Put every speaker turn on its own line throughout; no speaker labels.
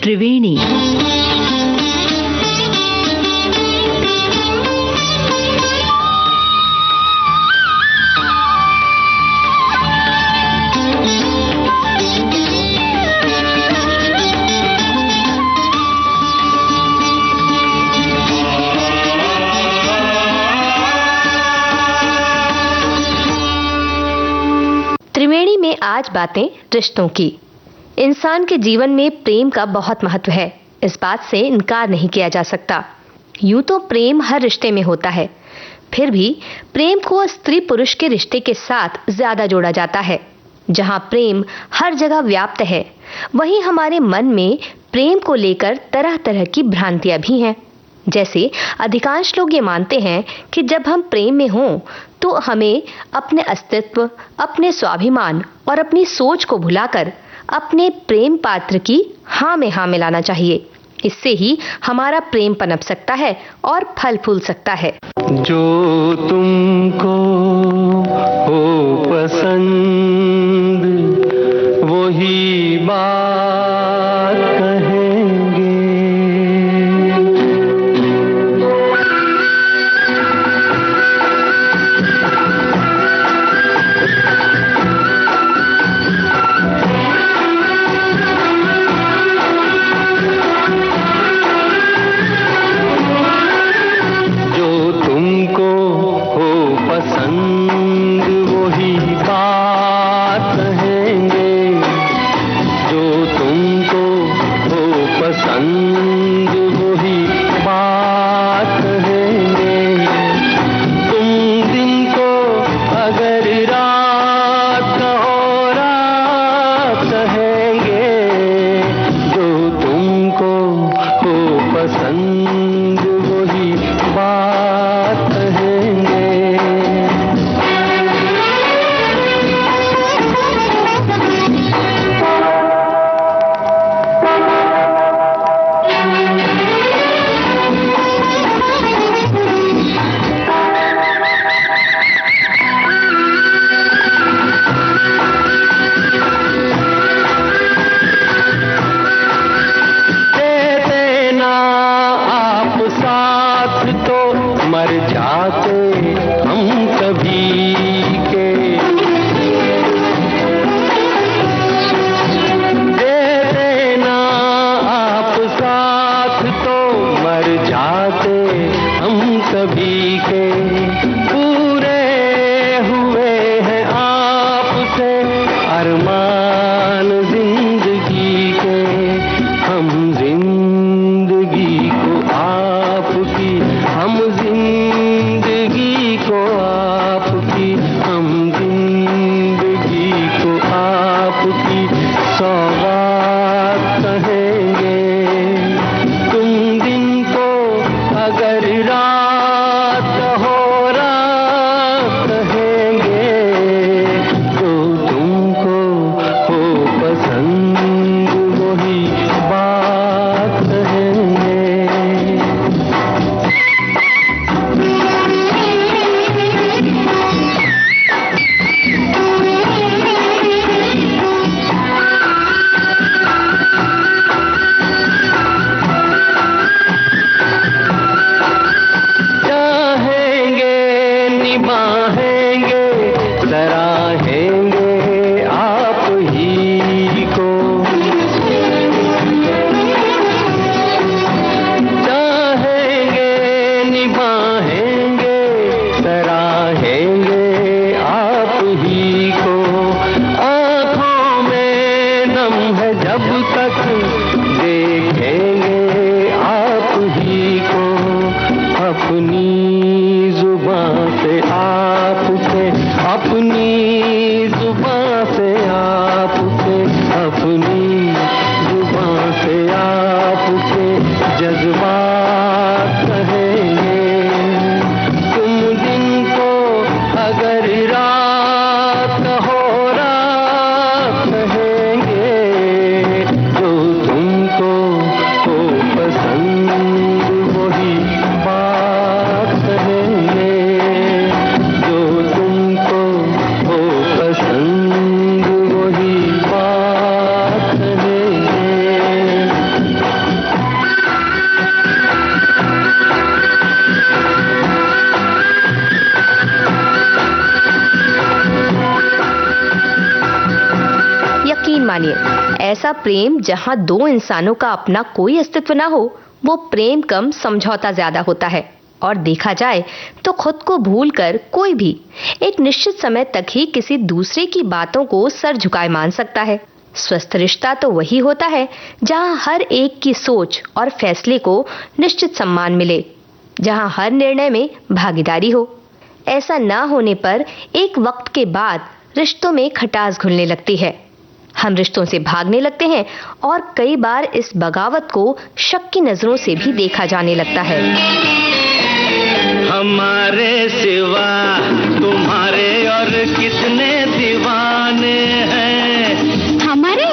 त्रिवेणी। त्रिवेणी में आज बातें रिश्तों की। इंसान के जीवन में प्रेम का बहुत महत्व है, इस बात से इनकार नहीं किया जा सकता। यूं तो प्रेम हर रिश्ते में होता है, फिर भी प्रेम को स्त्री पुरुष के रिश्ते के साथ ज्यादा जोड़ा जाता है। जहां प्रेम हर जगह व्याप्त है, वहीं हमारे मन में प्रेम को लेकर तरह तरह की भ्रांतियां भी हैं। जैसे अधिकांश लोग ये मानते हैं कि जब हम प्रेम में हों तो हमें अपने अस्तित्व, अपने स्वाभिमान और अपनी सोच को भुलाकर अपने प्रेम पात्र की हाँ में हाँ मिलाना चाहिए। इससे ही हमारा प्रेम पनप सकता है और फल फूल सकता है।
जो तुमको हो पसंद वही बात कहेंगे।
प्रेम जहां दो इंसानों का अपना कोई अस्तित्व ना हो, वो प्रेम कम समझौता ज्यादा होता है। और देखा जाए तो खुद को भूलकर कोई भी एक निश्चित समय तक ही किसी दूसरे की बातों को सर झुकाए मान सकता है। स्वस्थ रिश्ता तो वही होता है जहां हर एक की सोच और फैसले को निश्चित सम्मान मिले, जहां हर निर्णय में भागीदारी हो। ऐसा ना होने पर एक वक्त के बाद रिश्तों में खटास घुलने लगती है। हम रिश्तों से भागने लगते हैं और कई बार इस बगावत को शक की नजरों से भी देखा जाने लगता है।
हमारे सिवा तुम्हारे और कितने दीवाने हैं, हमारे,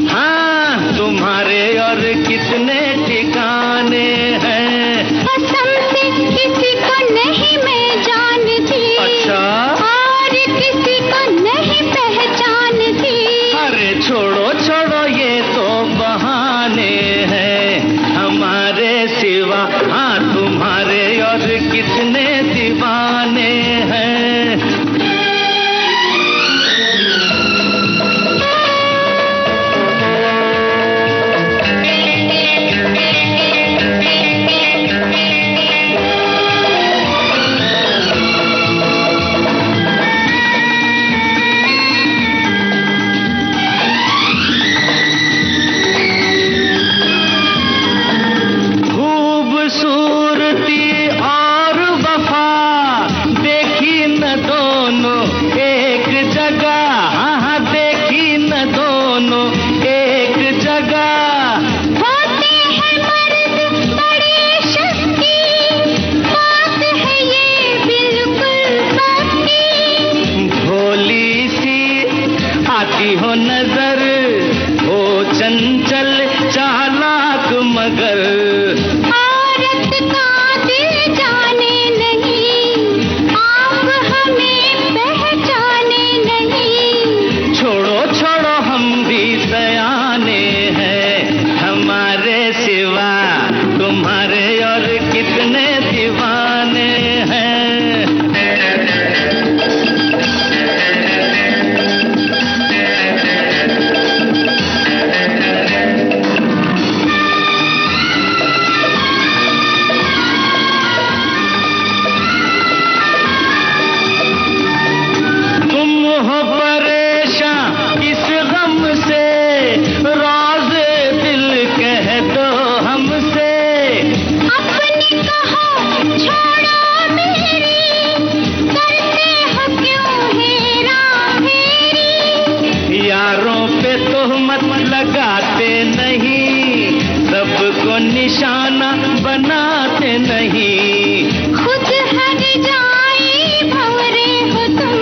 हाँ तुम्हारे और कितने ठिकाने हैं। कसम से किसी को नहीं मैं जानती, अच्छा, और किसी को नहीं पहचानती। अरे छोड़ो छोड़ो ये तो बहाने हैं, हमारे सिवा हाँ तुम्हारे और कितने दीवाने हैं। निशाना बनाते नहीं, खुद हट जाए भंवरे हो तुम,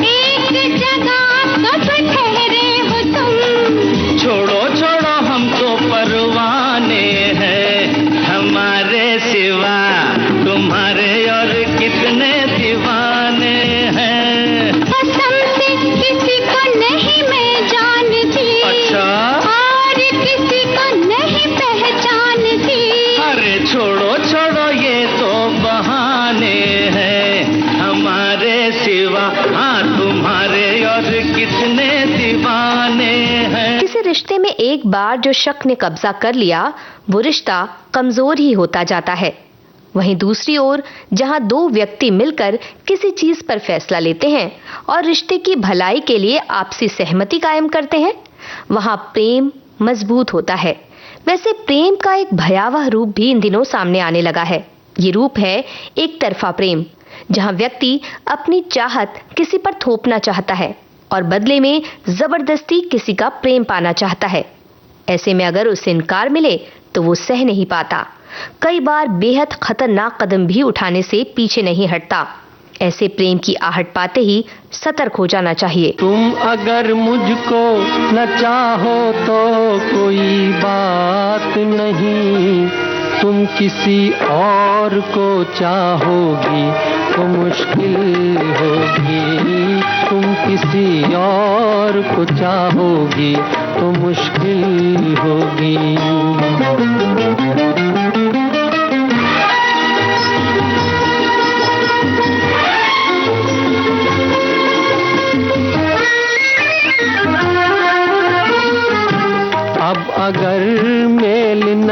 एक जगह कब ठहरे हो तुम। छोड़ो छोड़ो हम तो परवाने हैं, हमारे सिवा तुम्हारे और कितने दीवाने हैं। कसम से किसी को नहीं मैं जानती, अच्छा, और किसी को नहीं पहचानती। अरे छोड़ो छोड़ो ये तो बहाने हैं, हमारे सिवा हाँ तुम्हारे और कितने दीवाने हैं।
किसी रिश्ते में एक बार जो शक ने कब्जा कर लिया, वो रिश्ता कमजोर ही होता जाता है। वहीं दूसरी ओर जहां दो व्यक्ति मिलकर किसी चीज पर फैसला लेते हैं और रिश्ते की भलाई के लिए आपसी सहमति कायम करते हैं, वहां प्रेम मजबूत होता है। वैसे प्रेम का एक भयावह रूप भी इन दिनों सामने आने लगा है। ये रूप है एक तरफा प्रेम, जहां व्यक्ति अपनी चाहत किसी पर थोपना चाहता है और बदले में जबरदस्ती किसी का प्रेम पाना चाहता है। ऐसे में अगर उसे इनकार मिले तो वो सह नहीं पाता, कई बार बेहद खतरनाक कदम भी उठाने से पीछे नहीं हटता। ऐसे प्रेम की आहट पाते ही सतर्क हो जाना चाहिए।
तुम अगर मुझको न चाहो तो कोई बात नहीं, तुम किसी और को चाहोगी तो मुश्किल होगी, तुम किसी और को चाहोगी तो मुश्किल होगी।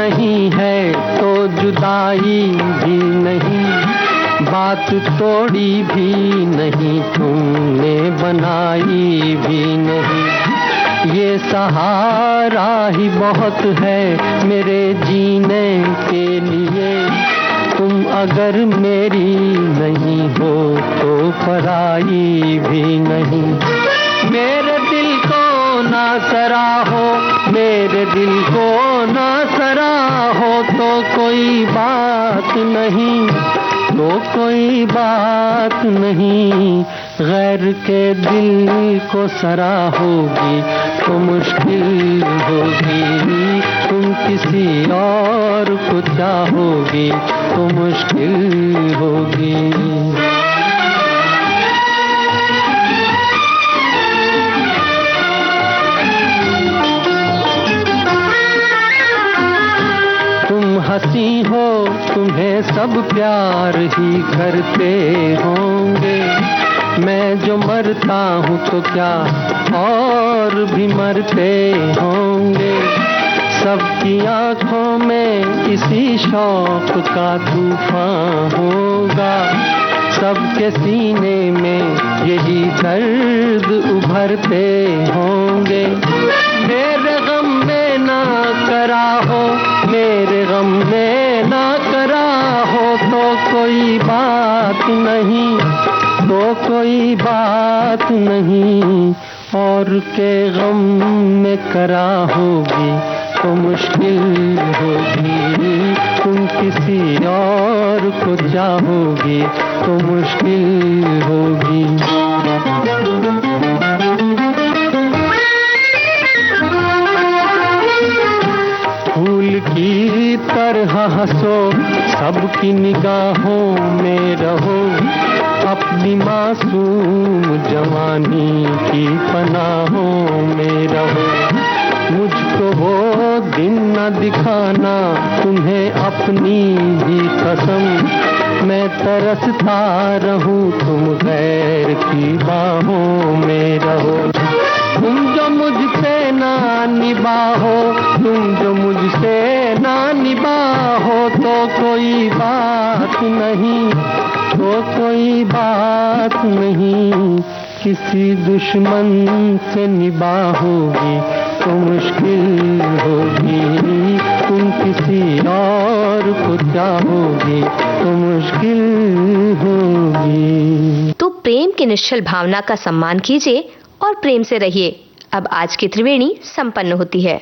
नहीं है तो जुदाई भी नहीं, बात तोड़ी भी नहीं तुमने बनाई भी नहीं। ये सहारा ही बहुत है मेरे जीने के लिए, तुम अगर मेरी नहीं हो तो पराई भी नहीं। मेरे दिल को ना सराहो, मेरे दिल को ना सराहो तो कोई बात नहीं, तो कोई बात नहीं। गैर के दिल को सराहोगी तो मुश्किल होगी, तुम किसी और को चाहोगी तो मुश्किल होगी। हंसी हो तुम्हें सब प्यार ही करते होंगे, मैं जो मरता हूँ तो क्या और भी मरते होंगे। सबकी आंखों में इसी शौक का तूफान होगा, सबके सीने में यही दर्द उभरते होंगे। मेरे गम में ना करा हो, मेरे गम में ना करा हो तो कोई बात नहीं, तो कोई बात नहीं। और के गम में करा होगी तो मुश्किल होगी, तुम किसी और को चाहोगी तो मुश्किल होगी। फूल की तरह हंसो, सबकी निगाहों में रहो, अपनी मासूम जवानी की पनाहों में रहो। मुझको वो दिन न दिखाना तुम्हें अपनी ही कसम, मैं तरसता रहूं तुम गैर की बाहों में रहो। तुम जो मुझसे ना निभाओ, तुम जो मुझसे ना निभाओ तो कोई बात नहीं, तो कोई बात नहीं। किसी दुश्मन से निभाओगी तो मुश्किल होगी, तुम किसी और को चाहोगी तो मुश्किल होगी।
तो प्रेम की निश्चल भावना का सम्मान कीजिए और प्रेम से रहिए। अब आज की त्रिवेणी संपन्न होती है।